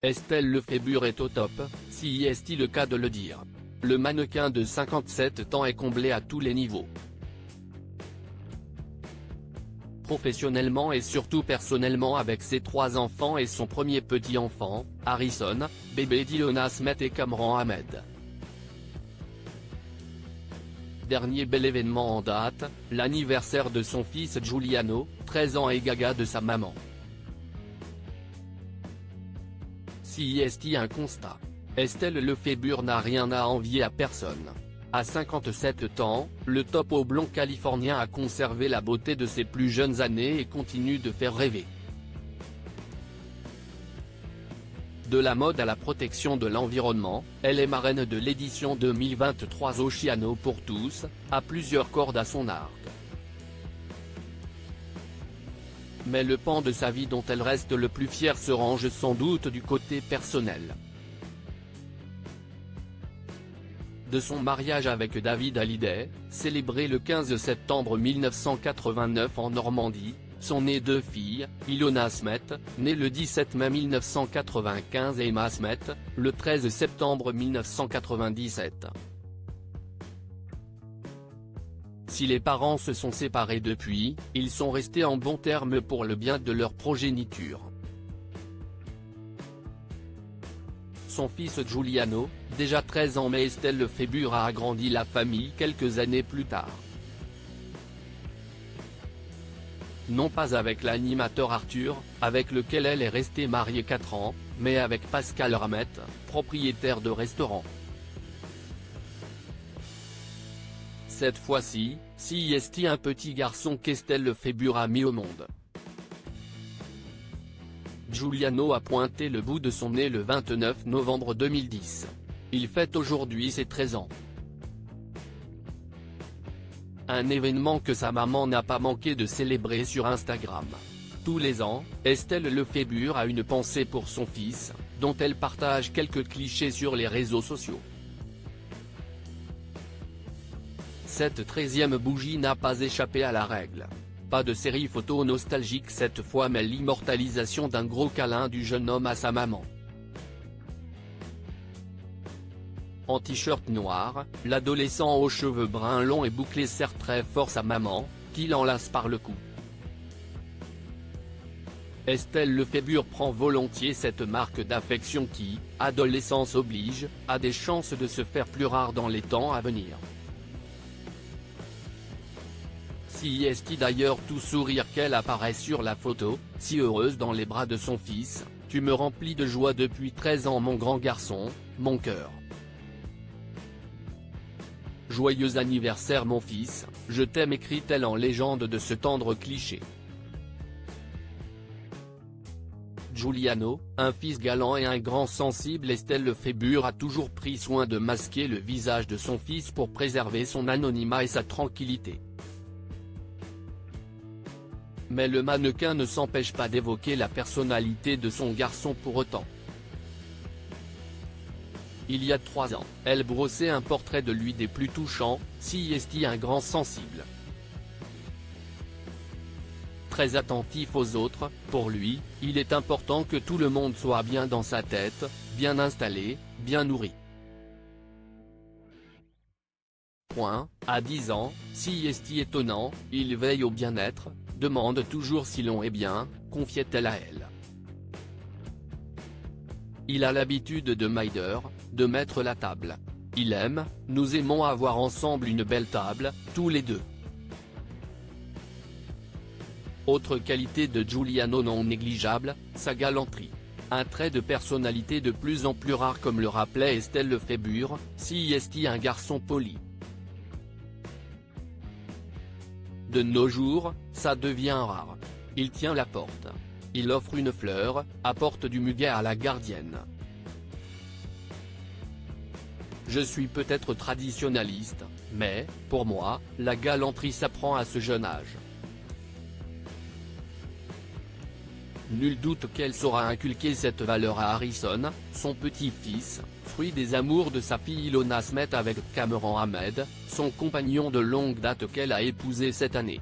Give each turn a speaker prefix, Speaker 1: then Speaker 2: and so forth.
Speaker 1: Estelle Lefébure est au top, si est-il le cas de le dire. Le mannequin de 57 ans est comblé à tous les niveaux. Professionnellement et surtout personnellement avec ses 3 enfants et son premier petit-enfant, Harrison, bébé d'Ilona Smet et Cameron Ahmed. Dernier bel événement en date, l'anniversaire de son fils Giuliano, 13 ans et gaga de sa maman. Si est un constat. Estelle Lefébure n'a rien à envier à personne. À 57 ans, le top au blond californien a conservé la beauté de ses plus jeunes années et continue de faire rêver. De la mode à la protection de l'environnement, elle est marraine de l'édition 2023 Oceano pour tous, à plusieurs cordes à son arc. Mais le pan de sa vie dont elle reste le plus fière se range sans doute du côté personnel. De son mariage avec David Hallyday, célébré le 15 septembre 1989 en Normandie, sont nées 2 filles, Ilona Smet, née le 17 mai 1995 et Emma Smet, le 13 septembre 1997. Si les parents se sont séparés depuis, ils sont restés en bons termes pour le bien de leur progéniture. Son fils Giuliano, déjà 13 ans mais Estelle Lefébure a agrandi la famille quelques années plus tard. Non pas avec l'animateur Arthur, avec lequel elle est restée mariée 4 ans, mais avec Pascal Ramette, propriétaire de restaurant. Cette fois-ci, si est un petit garçon qu'Estelle Lefébure a mis au monde. Giuliano a pointé le bout de son nez le 29 novembre 2010. Il fête aujourd'hui ses 13 ans. Un événement que sa maman n'a pas manqué de célébrer sur Instagram. Tous les ans, Estelle Lefébure a une pensée pour son fils, dont elle partage quelques clichés sur les réseaux sociaux. Cette 13e bougie n'a pas échappé à la règle. Pas de série photo nostalgique cette fois mais l'immortalisation d'un gros câlin du jeune homme à sa maman. En t-shirt noir, l'adolescent aux cheveux bruns longs et bouclés serre très fort sa maman, qui l'enlace par le cou. Estelle Lefébure prend volontiers cette marque d'affection qui, adolescence oblige, a des chances de se faire plus rare dans les temps à venir. Si est d'ailleurs tout sourire qu'elle apparaît sur la photo, si heureuse dans les bras de son fils, tu me remplis de joie depuis 13 ans mon grand garçon, mon cœur. Joyeux anniversaire mon fils, je t'aime écrit-elle en légende de ce tendre cliché. Giuliano, un fils galant et un grand sensible Estelle Lefébure a toujours pris soin de masquer le visage de son fils pour préserver son anonymat et sa tranquillité. Mais le mannequin ne s'empêche pas d'évoquer la personnalité de son garçon pour autant. Il y a 3 ans, elle brossait un portrait de lui des plus touchants, si est un grand sensible. Très attentif aux autres, pour lui, il est important que tout le monde soit bien dans sa tête, bien installé, bien nourri. À 10 ans, si est étonnant, il veille au bien-être, demande toujours si l'on est bien, confiait-elle à elle. Il a l'habitude de m'aider, de mettre la table. Il aime, nous aimons avoir ensemble une belle table, tous les deux. Autre qualité de Giuliano non négligeable, sa galanterie. Un trait de personnalité de plus en plus rare comme le rappelait Estelle Lefébure, si est un garçon poli. De nos jours, ça devient rare. Il tient la porte. Il offre une fleur, apporte du muguet à la gardienne. Je suis peut-être traditionnaliste, mais, pour moi, la galanterie s'apprend à ce jeune âge. Nul doute qu'elle saura inculquer cette valeur à Harrison, son petit-fils, fruit des amours de sa fille Ilona Smet avec Cameron Ahmed, son compagnon de longue date qu'elle a épousé cette année.